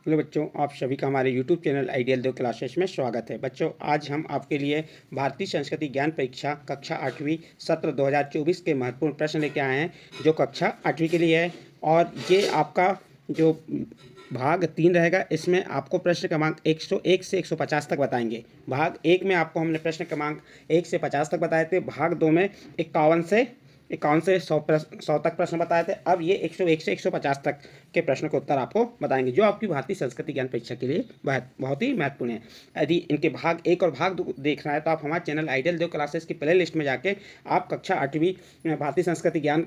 Hello बच्चों, आप सभी का हमारे यूट्यूब चैनल आइडियल देव क्लासेस में स्वागत है। बच्चों, आज हम आपके लिए भारतीय संस्कृति ज्ञान परीक्षा कक्षा 8वीं सत्र 2024 के महत्वपूर्ण प्रश्न लेके आए हैं, जो कक्षा 8वीं के लिए है। और ये आपका जो भाग 3 रहेगा, इसमें आपको प्रश्न क्रमांक 101 से 150 तक बताएंगे। भाग 1 में आपको हमने प्रश्न क्रमांक 1 से 50 तक बताए थे। भाग 2 में 51 से 100 तक प्रश्न बताए थे। अब ये 101 से 150 तक के प्रश्न के उत्तर आपको बताएंगे, जो आपकी भारतीय संस्कृति ज्ञान परीक्षा के लिए बहुत ही महत्वपूर्ण है। यदि इनके भाग 1 और भाग 2 देखना है तो आप हमारे चैनल आइडियल देव क्लासेस की प्ले लिस्ट में जाके आप कक्षा 8वीं भारतीय संस्कृति ज्ञान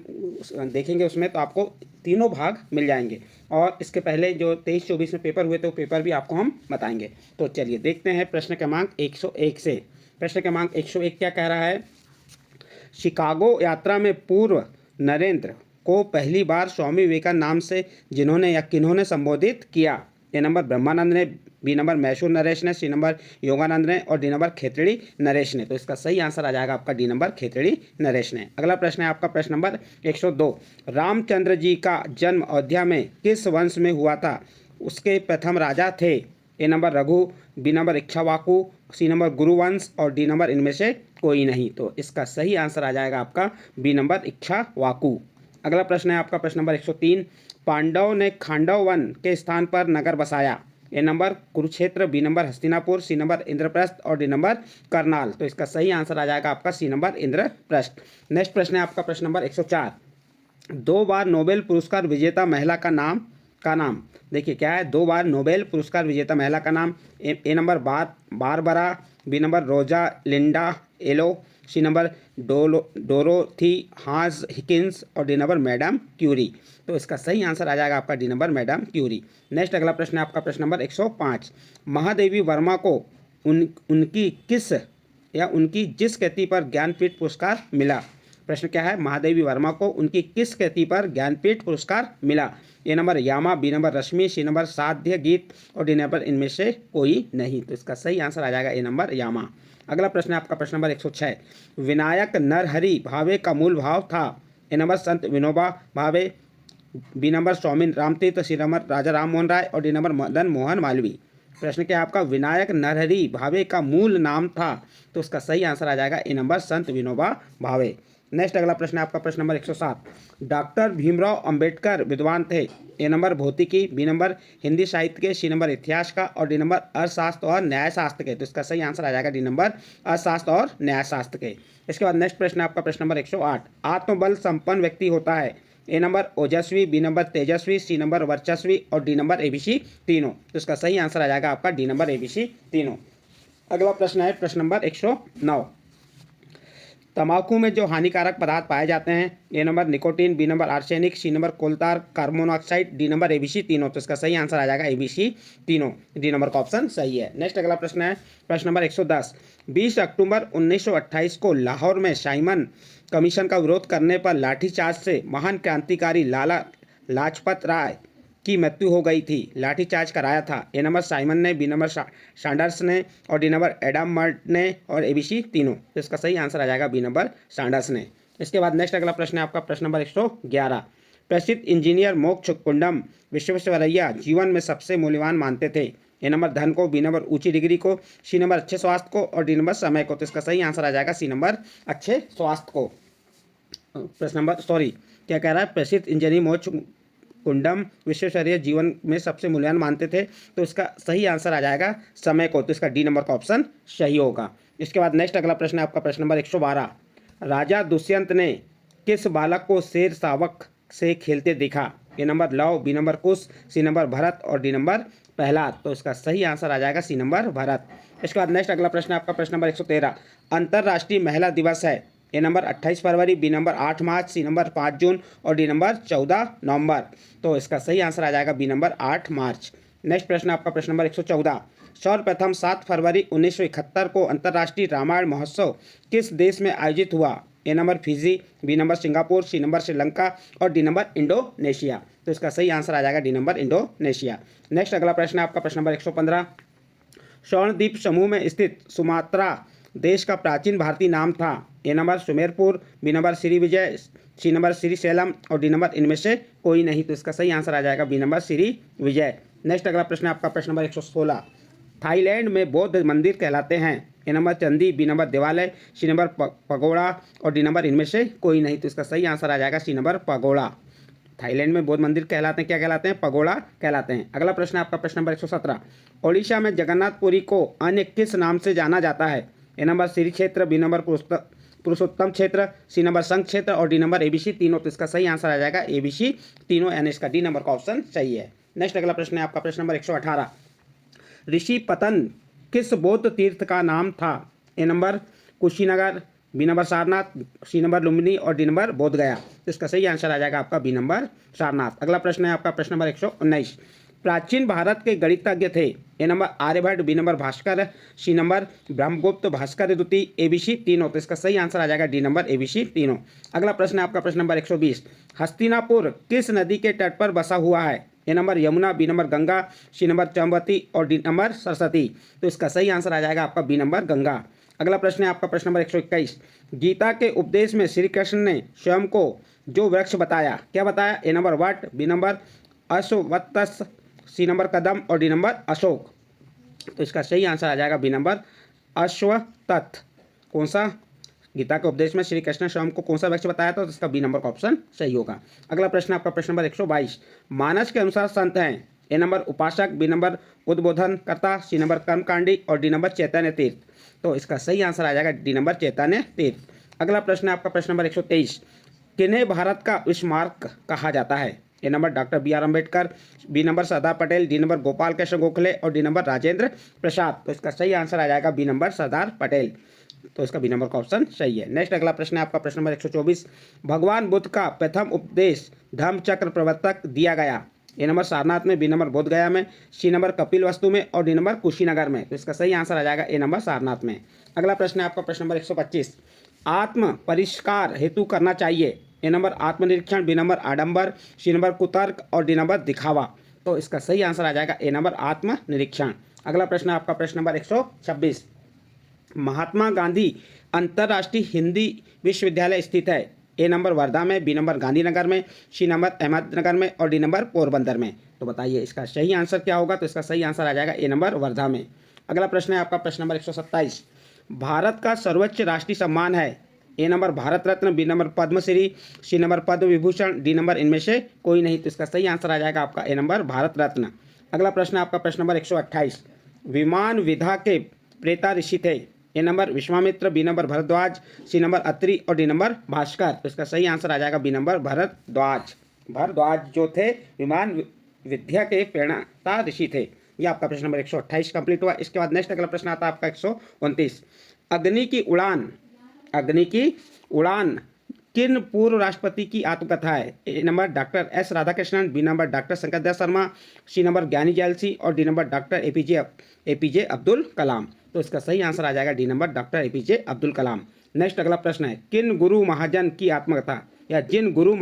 देखेंगे। उसमें तो आपको तीनों भाग मिल जाएंगे। और इसके पहले जो 23-24 में पेपर हुए थे, वो पेपर भी आपको हम बताएंगे। तो चलिए देखते हैं प्रश्न क्रमांक 101 से। प्रश्न क्रमांक 101 क्या कह रहा है? शिकागो यात्रा में पूर्व नरेंद्र को पहली बार स्वामी विवेकानंद नाम से जिन्होंने या किन्होंने संबोधित किया? ए नंबर ब्रह्मानंद ने, बी नंबर मैसूर नरेश ने, सी नंबर योगानंद ने और डी नंबर खेतड़ी नरेश ने। तो इसका सही आंसर आ जाएगा आपका डी नंबर खेतड़ी नरेश ने। अगला प्रश्न है आपका प्रश्न नंबर 102। रामचंद्र जी का जन्म अयोध्या में किस वंश में हुआ था? उसके प्रथम राजा थे A number Raghu, B number Ikshvaku, C number Guruvansh और डी नंबर इनमें से कोई नहीं। तो इसका सही आंसर आ जाएगा आपका बी नंबर इक्ष्वाकु। अगला प्रश्न है आपका प्रश्न नंबर 103। पांडव ने खांडव वन के स्थान पर नगर बसाया? A number Kurukshetra, B number Hastinapur, C number Indraprastha और डी नंबर करनाल। तो इसका सही आंसर आ जाएगा आपका सी नंबर इंद्रप्रस्थ। नेक्स्ट प्रश्न है आपका प्रश्न नंबर 104। 2 बार नोबेल पुरस्कार विजेता महिला का नाम देखिए क्या है? 2 बार नोबेल पुरस्कार विजेता महिला का नाम। A number Barbara, B number Rosa Linda एलो, सी नंबर डोरोथी हास हिकिंस और डी नंबर मैडम क्यूरी। तो इसका सही आंसर आ जाएगा आपका D number madam Curie. Next अगला प्रश्न है आपका प्रश्न नंबर 105। महादेवी वर्मा को उनकी जिस कृति पर ज्ञानपीठ पुरस्कार मिला? प्रश्न क्या है? महादेवी वर्मा को उनकी किस कृति पर ज्ञानपीठ पुरस्कार मिला? ए नंबर यामा, बी नंबर रश्मि, सी नंबर साध्य गीत और डी नंबर इनमें से कोई नहीं। तो इसका सही आंसर आ जाएगा ए नंबर यामा। अगला प्रश्न है आपका प्रश्न नंबर 106। विनायक नरहरि भावे का मूल भाव था? A number Sant Vinoba Bhave, B number Swami Ramtirth, C number राजा राम मोहन राय और डी नंबर मदन मोहन मालवीय। प्रश्न क्या है आपका? विनायक नरहरि भावे का मूल नाम था? तो उसका सही आंसर आ जाएगा ए नंबर संत विनोबा भावे। नेक्स्ट अगला प्रश्न है आपका प्रश्न नंबर 107। डॉक्टर भीमराव अंबेडकर विद्वान थे? ए नंबर भौतिकी, बी नंबर हिंदी साहित्य के, सी नंबर इतिहास का और डी नंबर अर्थशास्त्र और न्यायशास्त्र के। तो इसका सही आंसर आ जाएगा डी नंबर अर्थशास्त्र और न्यायशास्त्र के। इसके बाद नेक्स्ट प्रश्न है आपका प्रश्न नंबर 108। आत्मबल संपन्न व्यक्ति होता है? ए नंबर ओजस्वी, बी नंबर तेजस्वी, सी नंबर वर्चस्वी और डी नंबर एबीसी तीनों। तो इसका सही आंसर आ जाएगा आपका डी नंबर एबीसी तीनों। अगला प्रश्न है प्रश्न नंबर 109। तंबाकू में जो हानिकारक पदार्थ पाए जाते हैं? A number nicotine, B number arsenic, C number coal tar, carbon monoxide, D number ABC तीनों। तो इसका सही आंसर आ जाएगा एबीसी तीनों। डी नंबर का ऑप्शन सही है। नेक्स्ट अगला प्रश्न है प्रश्न नंबर 110। 20 अक्टूबर 1928 को लाहौर में साइमन कमीशन का विरोध करने पर लाठीचार्ज से महान क्रांतिकारी लाला लाजपत राय की मृत्यु हो गई थी। लाठीचार्ज कराया था? ए नंबर साइमन ने, बी नंबर सैंडर्स ने और डी नंबर एडम मर्ट ने और एबीसी तीनों। तो इसका सही आंसर आ जाएगा बी नंबर सैंडर्स ने। इसके बाद नेक्स्ट अगला प्रश्न है आपका प्रश्न नंबर 111। प्रसिद्ध इंजीनियर मोक्ष कुंडम विश्वेश्वरैया जीवन में सबसे मूल्यवान मानते थे? ए नंबर धन को, बी नंबर ऊंची डिग्री को, सी नंबर अच्छे स्वास्थ्य को और डी नंबर समय को। तो इसका सही आंसर आ जाएगा सी नंबर अच्छे स्वास्थ्य को। प्रश्न नंबर क्या कह रहा है? प्रसिद्ध इंजीनियर मोक्ष कुंडम विश्वेश्वरैया जीवन में सबसे मूल्यवान मानते थे। तो इसका सही आंसर आ जाएगा समय को। तो इसका डी नंबर का ऑप्शन सही होगा। इसके बाद नेक्स्ट अगला प्रश्न है आपका प्रश्न नंबर 112। राजा दुष्यंत ने किस बालक को शेर शावक से खेलते देखा? ए नंबर लव, बी नंबर कुश, सी नंबर भरत और डी नंबर प्रहलाद। तो इसका सही आंसर आ जाएगा सी नंबर भरत। इसके बाद नेक्स्ट अगला प्रश्न है आपका प्रश्न नंबर 113। अंतर्राष्ट्रीय महिला दिवस है? A number 28 February, B number 8 March, C number 5 जून और डी नंबर 14 नवंबर। तो इसका सही आंसर आ जाएगा बी नंबर 8 मार्च। नेक्स्ट प्रश्न आपका प्रश्न नंबर 114। सर्वप्रथम 7 फरवरी 1971 को अंतर्राष्ट्रीय रामायण महोत्सव किस देश में आयोजित हुआ? A number Fiji, B number Singapore, C number Sri Lanka और डी नंबर इंडोनेशिया। तो इसका सही आंसर आ जाएगा डी नंबर इंडोनेशिया। नेक्स्ट अगला प्रश्न है आपका प्रश्न नंबर 115। स्वर्णद्वीप समूह में स्थित सुमात्रा देश का प्राचीन भारतीय नाम था? A number Sumerpur, B number Shri Vijay, C number Shri Sailam और डी नंबर इनमें से कोई नहीं। तो इसका सही आंसर आ जाएगा बी नंबर श्री विजय। नेक्स्ट अगला प्रश्न है आपका प्रश्न नंबर 116। थाईलैंड में बौद्ध मंदिर कहलाते हैं। A number Chandi, B number देवालय, सी नंबर पगोड़ा और डी नंबर इनमें से कोई नहीं। तो इसका सही आंसर आ जाएगा सी नंबर पगोड़ा। थाईलैंड में बौद्ध मंदिर कहलाते हैं, क्या कहलाते हैं? पगोड़ा कहलाते हैं। अगला प्रश्न है आपका प्रश्न नंबर 117। ओडिशा में जगन्नाथपुरी को अन्य किस नाम से जाना जाता है? ए नंबर श्री क्षेत्र, बी नंबर पुरुषोत्तम क्षेत्र, सी नंबर संघ क्षेत्र और डी नंबर एबीसी तीनों। तो इसका सही आंसर आ जाएगा एबीसी तीनों, यानी इसका डी नंबर का ऑप्शन सही है। नेक्स्ट अगला प्रश्न है आपका प्रश्न नंबर 118। ऋषि पतन किस बौद्ध तीर्थ का नाम था? A number Kushinagar, B number Sarnath, C number Lumbini और डी नंबर बोध गया। तो इसका सही आंसर आ जाएगा आपका बी नंबर सारनाथ। अगला प्रश्न है आपका प्रश्न नंबर 119। प्राचीन भारत के गणितज्ञ थे। A number Aryabhatta, B number Bhaskar, C number Brahmagupta, Bhaskar द्वितीय, एबीसी तीनों। तो इसका सही आंसर आ जाएगा डी नंबर एबीसी तीनों। अगला प्रश्न है आपका प्रश्न नंबर 120। हस्तिनापुर किस नदी के तट पर बसा हुआ है? A number Yamuna, B number Ganga, C number चंबती और डी नंबर सरस्वती। तो इसका सही आंसर आ जाएगा आपका बी नंबर गंगा। अगला प्रश्न है आपका प्रश्न नंबर 121। गीता के उपदेश में श्री कृष्ण ने स्वयं को जो वृक्ष बताया, क्या बताया? ए नंबर वट, बी नंबर अश्वत्थ, सी नंबर कदम और डी नंबर अशोक। तो इसका सही आंसर आ जाएगा बी नंबर अश्वत्थ। कौन सा? गीता के उपदेश में श्री कृष्ण ने स्वयं को कौन सा वृक्ष बताया था? तो इसका बी नंबर का ऑप्शन सही होगा। अगला प्रश्न आपका प्रश्न नंबर 122। मानस के अनुसार संत हैं। ए नंबर उपासक, बी नंबर उद्बोधनकर्ता, सी नंबर कर्मकांडी और डी नंबर चैतन्य तीर्थ। तो इसका सही आंसर आ जाएगा डी नंबर चैतन्य तीर्थ। अगला प्रश्न है आपका प्रश्न नंबर 123। किन्हें भारत का स्मारक कहा जाता है? A number doctor B R Ambedkar, B number Sardar Patel, D number Gopal Krishna Gokhale और डी नंबर राजेंद्र प्रसाद। तो इसका सही आंसर आ जाएगा बी नंबर सरदार पटेल। तो इसका बी नंबर का ऑप्शन सही है। नेक्स्ट अगला प्रश्न है आपका प्रश्न नंबर 124। भगवान बुद्ध का प्रथम उपदेश धम्मचक्र प्रवर्तक दिया गया। ए नंबर सारनाथ में, बी नंबर बोध गया में, सी नंबर कपिल वस्तु में और डी नंबर कुशीनगर में। तो इसका सही आंसर आ जाएगा ए नंबर सारनाथ में। अगला प्रश्न है आपका प्रश्न नंबर 125। आत्म परिष्कार हेतु करना चाहिए। ए नंबर आत्मनिरीक्षण, बी नंबर आडंबर, सी नंबर कुतर्क और डी नंबर दिखावा। तो इसका सही आंसर आ जाएगा ए नंबर आत्मनिरीक्षण। अगला प्रश्न है आपका प्रश्न नंबर 126। महात्मा गांधी अंतर्राष्ट्रीय हिंदी विश्वविद्यालय स्थित है। ए नंबर वर्धा में, बी नंबर गांधीनगर में, सी नंबर अहमदनगर में और डी नंबर पोरबंदर में। तो बताइए इसका सही आंसर क्या होगा? तो इसका सही आंसर आ जाएगा ए नंबर वर्धा में। अगला प्रश्न है आपका प्रश्न नंबर 127। भारत का सर्वोच्च राष्ट्रीय सम्मान है। A number Bharat Ratna, B number Padma Shri, C number Padma Vibhushan, D number इनमें से कोई नहीं। तो इसका सही आंसर आ जाएगा आपका ए नंबर भारत रत्न। अगला प्रश्न है आपका प्रश्न नंबर 128। विमान विधा के प्रेता ऋषि थे। A number Vishwamitra, B number Bharadwaj, C number Atri और डी नंबर भास्कर। तो इसका सही आंसर आ जाएगा बी नंबर भरद्वाज। भरद्वाज जो थे विमान विद्या के प्रेरणा ऋषि थे। यह आपका प्रश्न नंबर 128 कंप्लीट हुआ। इसके बाद नेक्स्ट अगला प्रश्न आता है आपका 129। अग्नि की उड़ान किन पूर्व राष्ट्रपति की आत्मकथा है? A number doctor S Radhakrishnan, B number doctor Shankar Dayal Sharma, C number Giani Zail Singh और D number doctor APJ Abdul Kalam. तो इसका सही आंसर आ जाएगा D number doctor APJ Abdul Kalam. Next अगला प्रश्न है किन गुरु महाजन की आत्मकथा या जिन गुरु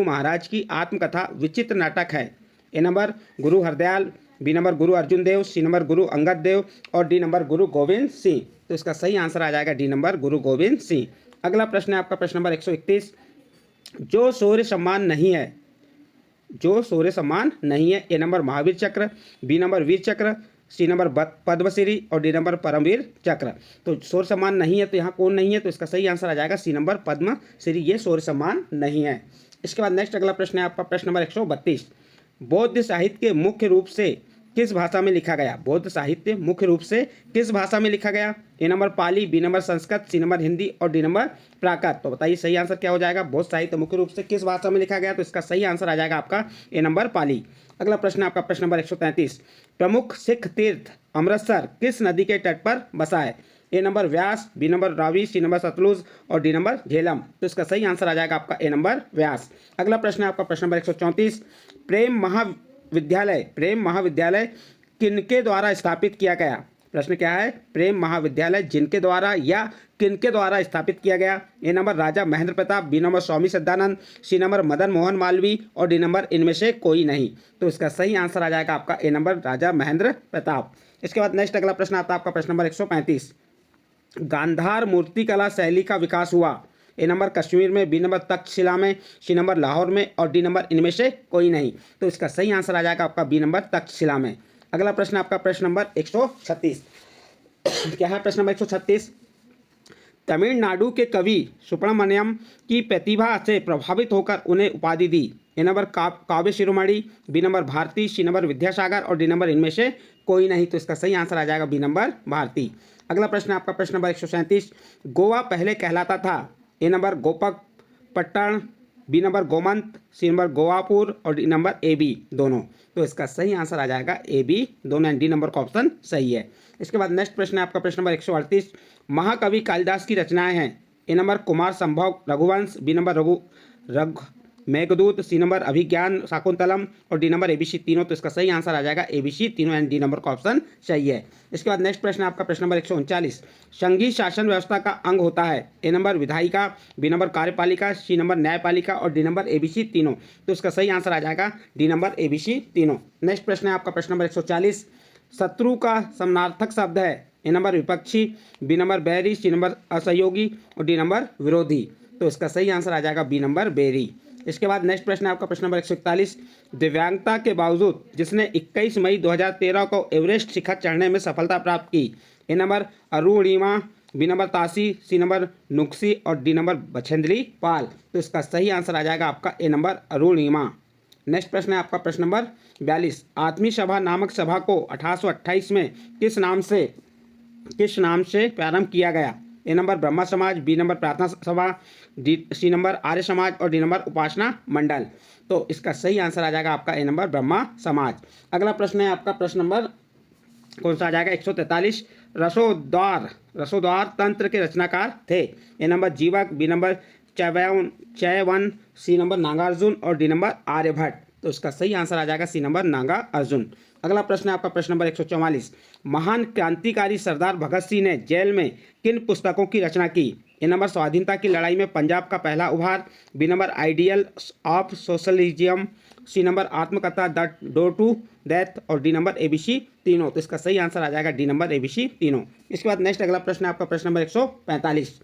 महाराज की आत्मकथा विचित्र नाटक है? A number Guru Hardayal, B number Guru Arjun Dev, C number Guru Angad Dev और डी नंबर गुरु गोविंद सिंह। तो इसका सही आंसर आ जाएगा डी नंबर गुरु गोविंद सिंह। अगला प्रश्न है आपका प्रश्न नंबर 131। जो शौर्य सम्मान नहीं है। ए नंबर महावीर चक्र, बी नंबर वीर चक्र, सी नंबर पद्मश्री और डी नंबर परमवीर चक्र। तो शौर्य सम्मान नहीं है, तो यहाँ कौन नहीं है? तो इसका सही आंसर आ जाएगा सी नंबर पद्मश्री, ये शौर्य सम्मान नहीं है। इसके बाद नेक्स्ट अगला प्रश्न है आपका प्रश्न नंबर 132। बौद्ध साहित्य मुख्य रूप से किस भाषा में लिखा गया? बौद्ध साहित्य मुख्य रूप से किस भाषा में लिखा गया? A number Pali, B number Sanskrit, C number Hindi और डी नंबर प्राकृत। तो बताइए सही आंसर क्या हो जाएगा? बौद्ध साहित्य मुख्य रूप से किस भाषा में लिखा गया? तो इसका सही आंसर आ जाएगा आपका ए नंबर पाली। अगला प्रश्न आपका प्रश्न नंबर 133। प्रमुख सिख तीर्थ अमृतसर किस नदी के तट पर बसा है? A number Beas, B number Ravi, C number Sutlej और डी नंबर झेलम। तो इसका सही आंसर आ जाएगा आपका ए नंबर व्यास। अगला प्रश्न है आपका प्रश्न नंबर 134। प्रेम महाविद्यालय किनके द्वारा स्थापित किया गया? प्रश्न क्या है? प्रेम महाविद्यालय जिनके द्वारा या किनके द्वारा स्थापित किया गया? A number Raja Mahendra Pratap, B number Swami Siddhanand, C number Madan Mohan Malviya और डी नंबर इनमें से कोई नहीं। तो इसका सही आंसर आ जाएगा आपका ए नंबर राजा महेंद्र प्रताप। इसके बाद नेक्स्ट अगला प्रश्न आता है आपका प्रश्न नंबर 135। गांधार मूर्तिकला शैली का विकास हुआ ए नंबर कश्मीर में, बी नंबर तक्षशिला में, सी नंबर लाहौर में और डी नंबर इनमें से कोई नहीं। तो इसका सही आंसर आ जाएगा आपका बी नंबर तक्षशिला में। अगला प्रश्न आपका प्रश्न नंबर 136 क्या है? प्रश्न नंबर 136, तमिलनाडु के कवि सुब्रमण्यम की प्रतिभा से प्रभावित होकर उन्हें उपाधि दी। ए नंबर काव्य शिरोमणि, B number Bharati, C number Vidyasagar और डी नंबर इनमें से कोई नहीं। तो इसका सही आंसर आ जाएगा बी नंबर भारती। अगला प्रश्न आपका प्रश्न नंबर 137, गोवा पहले कहलाता था। A number Gopak Pattan, B number Gomant, C number Govapur और डी नंबर ए बी दोनों। तो इसका सही आंसर आ जाएगा ए बी दोनों, एंड डी नंबर का ऑप्शन सही है। इसके बाद नेक्स्ट प्रश्न है आपका प्रश्न नंबर 138, महाकवि कालिदास की रचनाएं हैं। A number Kumar Sambhav Raghuvansh, B number Raghu Meghdoot, C number Abhigyan Shakuntalam और डी नंबर एबीसी तीनों। तो इसका सही आंसर आ जाएगा एबीसी तीनों, एंड डी नंबर का ऑप्शन सही है। इसके बाद नेक्स्ट प्रश्न आपका प्रश्न नंबर 139, संघीय शासन व्यवस्था का अंग होता है। ए नंबर विधायिका, बी नंबर कार्यपालिका, सी नंबर न्यायपालिका और डी नंबर एबीसी तीनों। तो इसका सही आंसर आ जाएगा डी नंबर एबीसी तीनों। नेक्स्ट प्रश्न है आपका प्रश्न नंबर 140, शत्रु का समानार्थक शब्द है। ए नंबर विपक्षी, बी नंबर बैरी, सी नंबर असहयोगी और डी नंबर विरोधी। तो इसका सही आंसर आ जाएगा बी नंबर बेरी। इसके बाद नेक्स्ट प्रश्न है आपका प्रश्न नंबर 141, दिव्यांगता के बावजूद जिसने 21 मई 2013 को एवरेस्ट शिखर चढ़ने में सफलता प्राप्त की। ए नंबर अरुणिमा, बी नंबर तासी, सी नंबर नुक्सी और डी नंबर बछेंद्री पाल। तो इसका सही आंसर आ जाएगा आपका ए नंबर अरुणिमा। नेक्स्ट प्रश्न है आपका प्रश्न नंबर 42, आत्मी सभा नामक सभा को 1828 में किस नाम से प्रारंभ किया गया। ए नंबर ब्रह्मा समाज, बी नंबर प्रार्थना सभा, सी नंबर आर्य समाज और डी नंबर उपासना मंडल। तो इसका सही आंसर आ जाएगा आपका ए नंबर ब्रह्मा समाज। अगला प्रश्न है आपका प्रश्न नंबर कौन सा आ जाएगा 143, रसोद्वार तंत्र के रचनाकार थे। A number Jivak, B number Chyavan, C number Nagarjun और डी नंबर आर्यभट्ट। तो इसका सही आंसर आ जाएगा सी नंबर नागार्जुन। अगला प्रश्न है आपका प्रश्न नंबर 144, महान क्रांतिकारी सरदार भगत सिंह ने जेल में किन पुस्तकों की रचना की। ए नंबर स्वाधीनता की लड़ाई में पंजाब का पहला उभार, B number ideal of socialism, C number आत्मकथा द डोर टू डेथ और डी नंबर एबीसी तीनों। तो इसका सही आंसर आ जाएगा डी नंबर एबीसी तीनों। इसके बाद नेक्स्ट अगला प्रश्न है आपका प्रश्न नंबर 145,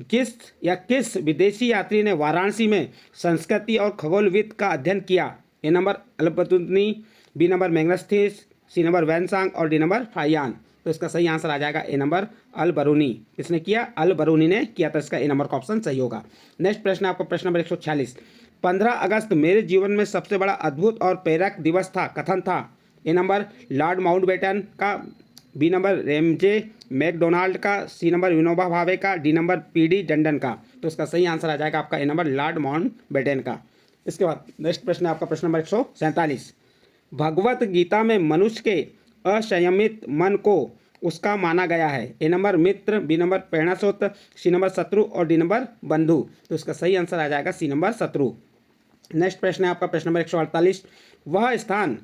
किस विदेशी यात्री ने वाराणसी में संस्कृति और खगोलविद का अध्ययन किया। A number Alberuni, B number Megasthenes, C number Xuanzang और डी नंबर फायान। तो इसका सही आंसर आ जाएगा ए नंबर अल बरूनी। किसने किया? अल बरूनी ने किया। तो इसका ए नंबर का ऑप्शन सही होगा। नेक्स्ट प्रश्न आपका प्रश्न नंबर 146, 15 अगस्त मेरे जीवन में सबसे बड़ा अद्भुत और प्रेरक दिवस था, कथन था। ए नंबर लॉर्ड माउंटबेटन का, बी नंबर रेमजे मैकडोनाल्ड का, सी नंबर विनोबा भावे का, डी नंबर पीडी टंडन का। तो इसका सही आंसर आ जाएगा आपका ए नंबर लॉर्ड माउंटबेटन का। इसके बाद नेक्स्ट प्रश्न है आपका प्रश्न नंबर 147, भगवत गीता में मनुष्य के असंयमित मन को उसका माना गया है। A number Mitra, B number प्रेरणास्रोत, सी नंबर शत्रु और डी नंबर बंधु। तो इसका सही आंसर आ जाएगा सी नंबर शत्रु। नेक्स्ट प्रश्न है आपका प्रश्न नंबर 148, वह स्थान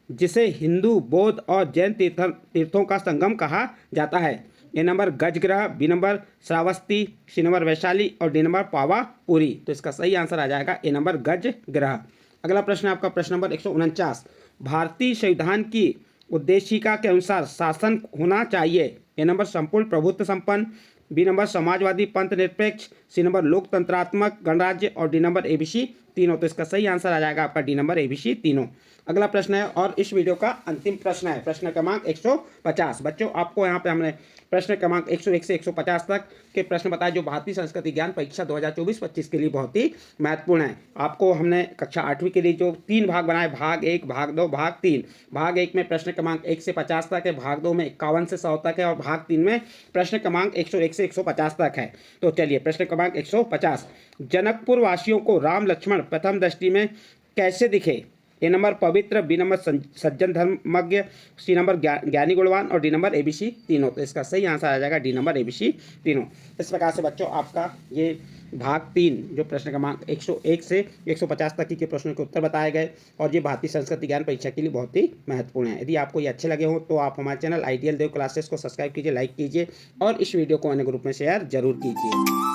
जिसे हिंदू, बौद्ध और जैन तीर्थों का संगम कहा जाता है। ए नंबर गजग्रह, B number Shravasti, C number Vaishali और डी नंबर पावापुरी। तो इसका सही आंसर आ जाएगा ए नंबर गजग्रह। अगला प्रश्न है आपका प्रश्न नंबर 149, भारतीय संविधान की उद्देशिका के अनुसार शासन होना चाहिए। ए नंबर संपूर्ण प्रभुत्व संपन्न, बी नंबर समाजवादी पंथ निरपेक्ष, सी नंबर लोकतंत्रात्मक गणराज्य और डी नंबर एबीसी तीनों। तो इसका सही आंसर आ जाएगा आपका डी नंबर एबीसी तीनों। अगला प्रश्न है और इस वीडियो का अंतिम प्रश्न है प्रश्न क्रमांक 150। बच्चों आपको यहाँ पे हमने प्रश्न क्रमांक 101 से 150 तक के प्रश्न बताए जो भारतीय संस्कृति ज्ञान परीक्षा 2024-25 के लिए बहुत ही महत्वपूर्ण है। आपको हमने कक्षा 8वीं के लिए जो 3 भाग बनाए, भाग 1, भाग 2, भाग 3। भाग 1 में प्रश्न क्रमांक 1 से 50 तक है, भाग 2 में 51 से 100 तक है और भाग 3 में प्रश्न क्रमांक 101 से 150 तक है। तो चलिए प्रश्न क्रमांक 150, जनकपुर वासियों को राम लक्ष्मण प्रथम दृष्टि में कैसे दिखे। ए नंबर पवित्र, बी नंबर सज्जन धर्मज्ञ, सी नंबर ज्ञानी गुणवान और डी नंबर एबीसी तीनों। तो इसका सही आंसर आ जाएगा डी नंबर एबीसी तीनों। इस प्रकार से बच्चों आपका ये भाग 3 जो प्रश्न क्रमांक 101 से 150 तक के प्रश्नों के उत्तर बताए गए और ये भारतीय संस्कृति ज्ञान परीक्षा के लिए बहुत ही महत्वपूर्ण है। यदि आपको ये अच्छे लगे हो तो आप हमारे चैनल आइडियल देव क्लासेस को सब्सक्राइब कीजिए, लाइक कीजिए और इस वीडियो को अन्य ग्रुप में शेयर जरूर कीजिए।